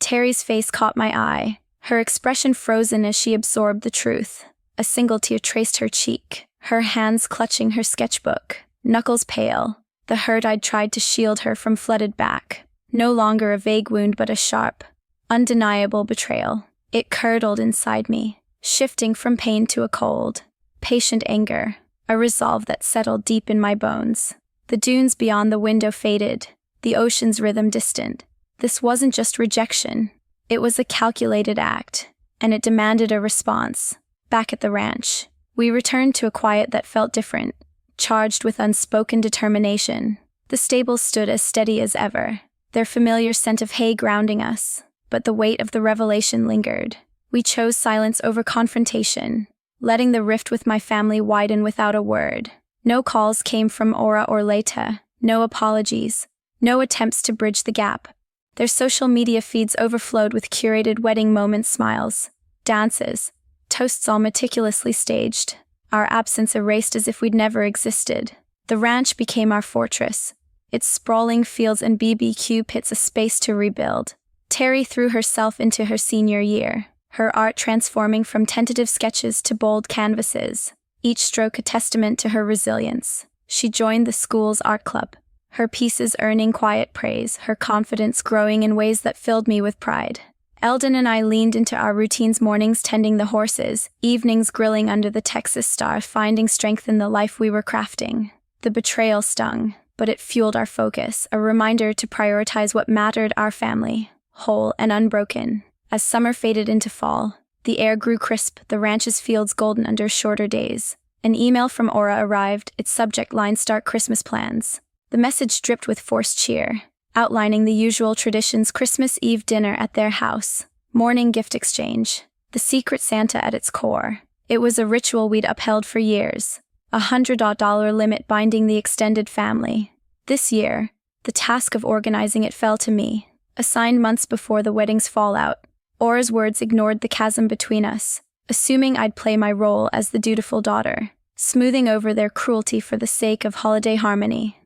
Teri's face caught my eye, her expression frozen as she absorbed the truth. A single tear traced her cheek, her hands clutching her sketchbook, knuckles pale. The hurt I'd tried to shield her from flooded back, no longer a vague wound but a sharp, undeniable betrayal. It curdled inside me, shifting from pain to a cold, patient anger, a resolve that settled deep in my bones. The dunes beyond the window faded, the ocean's rhythm distant. This wasn't just rejection, it was a calculated act, and it demanded a response. Back at the ranch, we returned to a quiet that felt different, charged with unspoken determination. The stables stood as steady as ever, their familiar scent of hay grounding us, but the weight of the revelation lingered. We chose silence over confrontation, letting the rift with my family widen without a word. No calls came from OaOa or Leta, no apologies, no attempts to bridge the gap. Their social media feeds overflowed with curated wedding moment smiles, dances, toasts all meticulously staged, our absence erased as if we'd never existed. The ranch became our fortress, its sprawling fields and BBQ pits a space to rebuild. Teri threw herself into her senior year, her art transforming from tentative sketches to bold canvases, each stroke a testament to her resilience. She joined the school's art club, her pieces earning quiet praise, her confidence growing in ways that filled me with pride. Eldon and I leaned into our routines, mornings tending the horses, evenings grilling under the Texas star, finding strength in the life we were crafting. The betrayal stung, but it fueled our focus, a reminder to prioritize what mattered: our family, whole and unbroken. As summer faded into fall, the air grew crisp, the ranch's fields golden under shorter days. An email from OaOa arrived, its subject line: start Christmas plans. The message dripped with forced cheer, outlining the usual traditions: Christmas Eve dinner at their house, morning gift exchange, the secret Santa at its core. It was a ritual we'd upheld for years, $100 limit binding the extended family. This year, the task of organizing it fell to me, assigned months before the wedding's fallout. OaOa's words ignored the chasm between us, assuming I'd play my role as the dutiful daughter, smoothing over their cruelty for the sake of holiday harmony.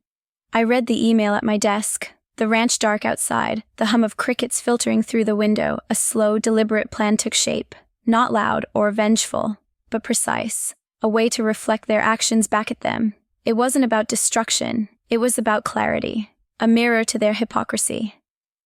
I read the email at my desk, the ranch dark outside, the hum of crickets filtering through the window. A slow, deliberate plan took shape, not loud or vengeful, but precise, a way to reflect their actions back at them. It wasn't about destruction, it was about clarity, a mirror to their hypocrisy.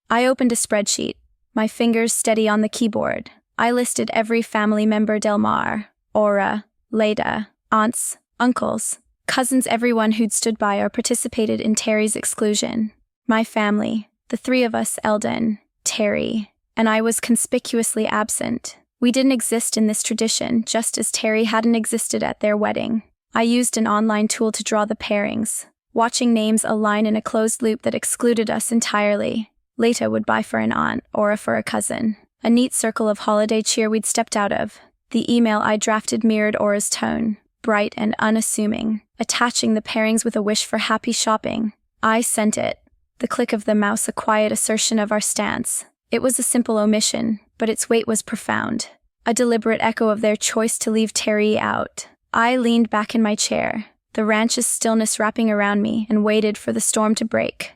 I opened a spreadsheet, my fingers steady on the keyboard. I listed every family member: Delmar, OaOa, Leta, aunts, uncles, cousins, everyone who'd stood by or participated in Teri's exclusion. My family, the three of us, Eldon, Teri, and I, was conspicuously absent. We didn't exist in this tradition, just as Teri hadn't existed at their wedding. I used an online tool to draw the pairings, watching names align in a closed loop that excluded us entirely. Leta would buy for an aunt, OaOa for a cousin, a neat circle of holiday cheer we'd stepped out of. The email I drafted mirrored OaOa's tone, bright and unassuming, attaching the pairings with a wish for happy shopping. I sent it, the click of the mouse a quiet assertion of our stance. It was a simple omission, but its weight was profound, a deliberate echo of their choice to leave Teri out. I leaned back in my chair, the ranch's stillness wrapping around me, and waited for the storm to break.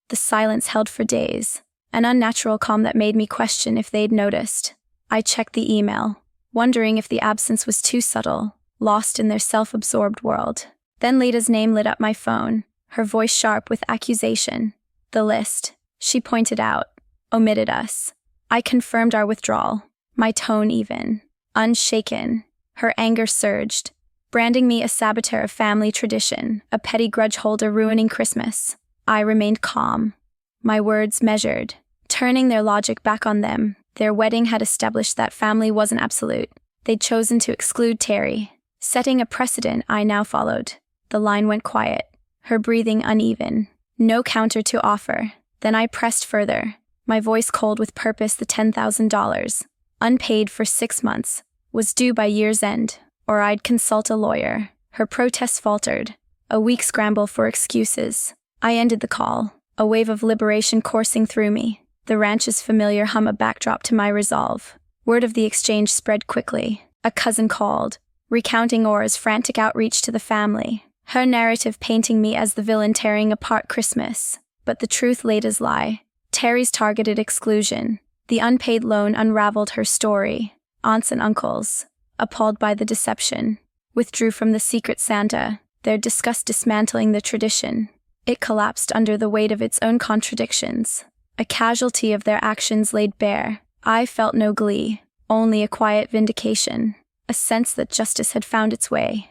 The silence held for days, an unnatural calm that made me question if they'd noticed. I checked the email, wondering if the absence was too subtle, lost in their self-absorbed world. Then Leta's name lit up my phone, her voice sharp with accusation. The list, she pointed out, omitted us. I confirmed our withdrawal, my tone even, unshaken. Her anger surged, branding me a saboteur of family tradition, a petty grudge holder ruining Christmas. I remained calm, my words measured, turning their logic back on them. Their wedding had established that family wasn't absolute. They'd chosen to exclude Teri, setting a precedent I now followed. The line went quiet, her breathing uneven. No counter to offer. Then I pressed further, my voice cold with purpose. The $10,000, unpaid for 6 months, was due by year's end, or I'd consult a lawyer. Her protest faltered, a weak scramble for excuses. I ended the call, a wave of liberation coursing through me, the ranch's familiar hum a backdrop to my resolve. Word of the exchange spread quickly. A cousin called, recounting OaOa's frantic outreach to the family, her narrative painting me as the villain tearing apart Christmas. But the truth laid as lie. Teri's targeted exclusion, the unpaid loan unraveled her story. Aunts and uncles, appalled by the deception, withdrew from the Secret Santa, their disgust dismantling the tradition. It collapsed under the weight of its own contradictions, a casualty of their actions laid bare. I felt no glee, only a quiet vindication, a sense that justice had found its way.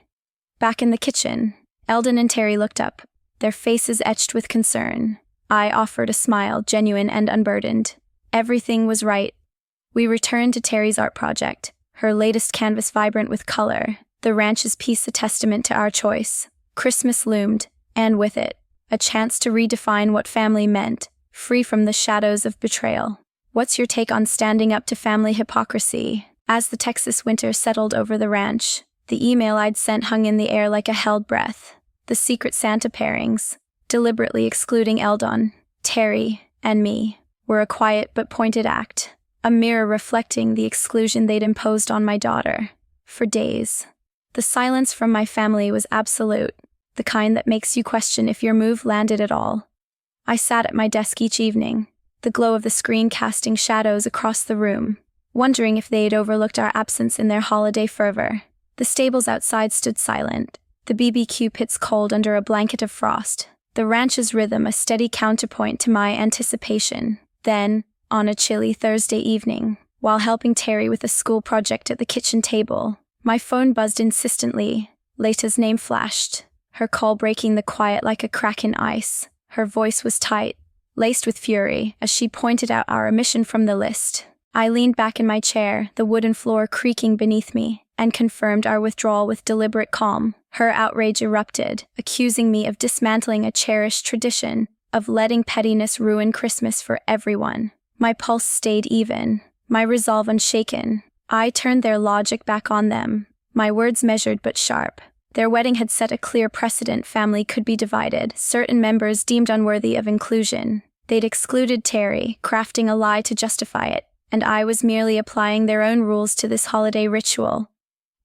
Back in the kitchen, Eldon and Teri looked up, their faces etched with concern. I offered a smile, genuine and unburdened. Everything was right. We returned to Teri's art project, her latest canvas vibrant with color, the ranch's piece a testament to our choice. Christmas loomed, and with it, a chance to redefine what family meant, free from the shadows of betrayal. What's your take on standing up to family hypocrisy? As the Texas winter settled over the ranch, the email I'd sent hung in the air like a held breath. The Secret Santa pairings, deliberately excluding Eldon, Teri, and me, were a quiet but pointed act, a mirror reflecting the exclusion they'd imposed on my daughter. For days, the silence from my family was absolute, the kind that makes you question if your move landed at all. I sat at my desk each evening, the glow of the screen casting shadows across the room, wondering if they'd overlooked our absence in their holiday fervor. The stables outside stood silent, the BBQ pits cold under a blanket of frost, the ranch's rhythm a steady counterpoint to my anticipation. Then, on a chilly Thursday evening, while helping Teri with a school project at the kitchen table, my phone buzzed insistently. Leta's name flashed, her call breaking the quiet like a crack in ice. Her voice was tight, laced with fury, as she pointed out our omission from the list. I leaned back in my chair, the wooden floor creaking beneath me, and confirmed our withdrawal with deliberate calm. Her outrage erupted, accusing me of dismantling a cherished tradition, of letting pettiness ruin Christmas for everyone. My pulse stayed even, my resolve unshaken. I turned their logic back on them, my words measured but sharp. Their wedding had set a clear precedent. Family could be divided, certain members deemed unworthy of inclusion. They'd excluded Teri, crafting a lie to justify it, and I was merely applying their own rules to this holiday ritual.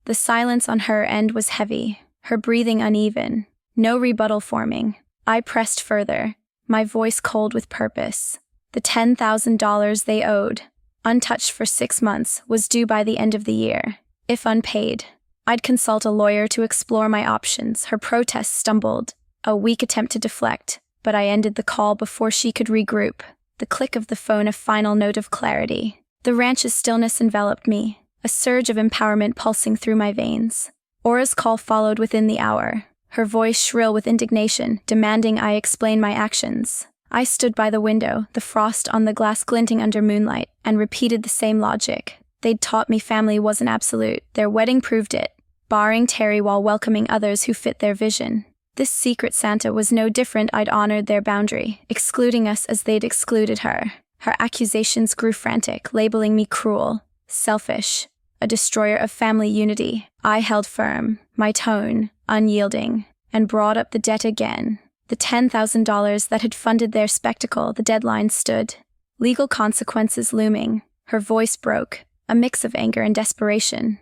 The silence on her end was heavy, her breathing uneven, no rebuttal forming. I pressed further, my voice cold with purpose. The $10,000 they owed, untouched for 6 months, was due by the end of the year. If unpaid, I'd consult a lawyer to explore my options. Her protest stumbled, a weak attempt to deflect, but I ended the call before she could regroup. The click of the phone a final note of clarity. The ranch's stillness enveloped me, a surge of empowerment pulsing through my veins. OaOa's call followed within the hour, her voice shrill with indignation, demanding I explain my actions. I stood by the window, the frost on the glass glinting under moonlight, and repeated the same logic. They'd taught me family wasn't absolute. Their wedding proved it, barring Teri while welcoming others who fit their vision. This Secret Santa was no different. I'd honored their boundary, excluding us as they'd excluded her. Her accusations grew frantic, labeling me cruel, selfish, a destroyer of family unity. I held firm, my tone unyielding, and brought up the debt again. The $10,000 that had funded their spectacle. The deadline stood, legal consequences looming. Her voice broke, a mix of anger and desperation.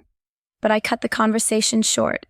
But I cut the conversation short.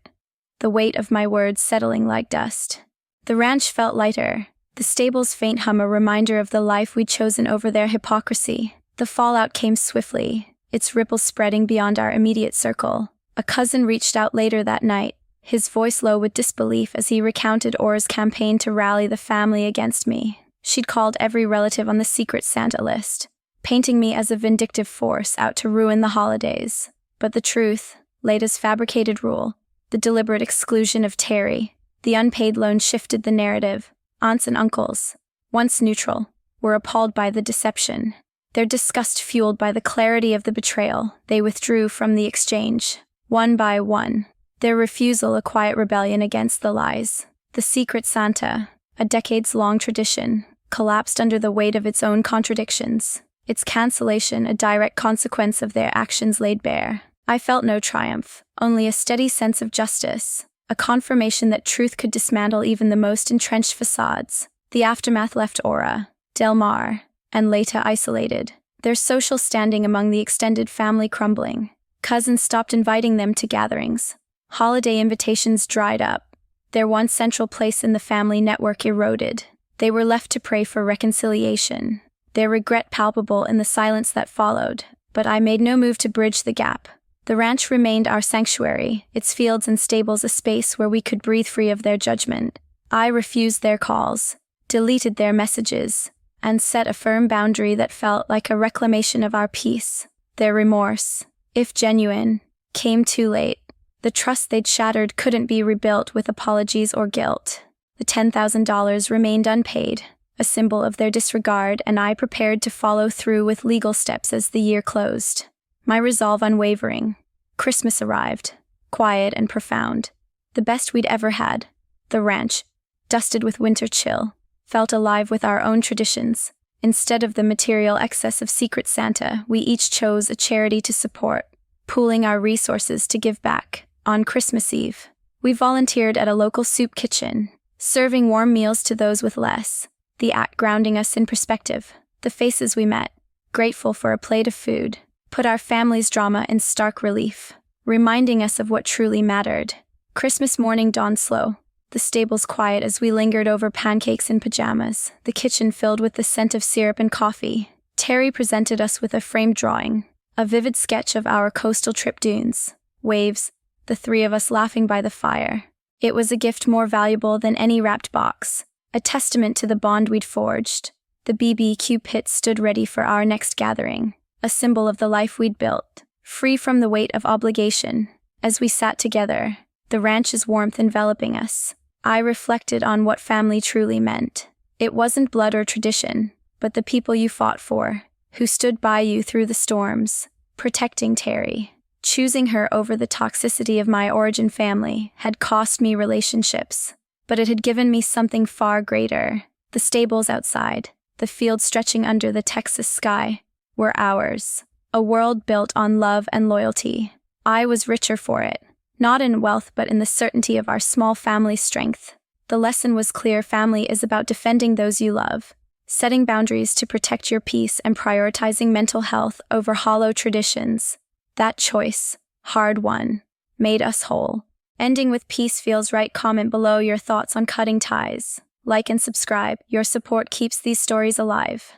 the weight of my words settling like dust. The ranch felt lighter, the stable's faint hum a reminder of the life we'd chosen over their hypocrisy. The fallout came swiftly, its ripples spreading beyond our immediate circle. A cousin reached out later that night, his voice low with disbelief as he recounted OaOa's campaign to rally the family against me. She'd called every relative on the secret Santa list, painting me as a vindictive force out to ruin the holidays. But the truth, Leta's fabricated rule, the deliberate exclusion of Teri, the unpaid loan shifted the narrative. Aunts and uncles, once neutral, were appalled by the deception. Their disgust fueled by the clarity of the betrayal, they withdrew from the exchange, one by one. Their refusal a quiet rebellion against the lies. The secret Santa, a decades-long tradition, collapsed under the weight of its own contradictions, its cancellation a direct consequence of their actions laid bare. I felt no triumph, only a steady sense of justice, a confirmation that truth could dismantle even the most entrenched facades. The aftermath left OaOa, Del Mar, and Leta isolated, their social standing among the extended family crumbling. Cousins stopped inviting them to gatherings. Holiday invitations dried up, their once central place in the family network eroded. They were left to pray for reconciliation, their regret palpable in the silence that followed. But I made no move to bridge the gap. The ranch remained our sanctuary, its fields and stables a space where we could breathe free of their judgment. I refused their calls, deleted their messages, and set a firm boundary that felt like a reclamation of our peace. Their remorse, if genuine, came too late. The trust they'd shattered couldn't be rebuilt with apologies or guilt. The $10,000 remained unpaid, a symbol of their disregard, and I prepared to follow through with legal steps as the year closed. My resolve unwavering. Christmas arrived, quiet and profound. The best we'd ever had. The ranch, dusted with winter chill, felt alive with our own traditions. Instead of the material excess of Secret Santa, we each chose a charity to support, pooling our resources to give back. On Christmas Eve, we volunteered at a local soup kitchen, serving warm meals to those with less, the act grounding us in perspective. The faces we met, grateful for a plate of food, put our family's drama in stark relief, reminding us of what truly mattered. Christmas morning dawned slow, the stables quiet as we lingered over pancakes in pajamas, the kitchen filled with the scent of syrup and coffee. Teri presented us with a framed drawing, a vivid sketch of our coastal trip dunes, waves, the three of us laughing by the fire. It was a gift more valuable than any wrapped box, a testament to the bond we'd forged. The BBQ pit stood ready for our next gathering, a symbol of the life we'd built, free from the weight of obligation. As we sat together, the ranch's warmth enveloping us, I reflected on what family truly meant. It wasn't blood or tradition, but the people you fought for, who stood by you through the storms, protecting Teri. Choosing her over the toxicity of my origin family had cost me relationships, but it had given me something far greater. The stables outside, the fields stretching under the Texas sky, were ours, a world built on love and loyalty. I was richer for it, not in wealth but in the certainty of our small family strength. The lesson was clear: family is about defending those you love, setting boundaries to protect your peace, and prioritizing mental health over hollow traditions. That choice, hard won, made us whole. Ending with peace feels right. Comment below your thoughts on cutting ties. Like and subscribe. Your support keeps these stories alive.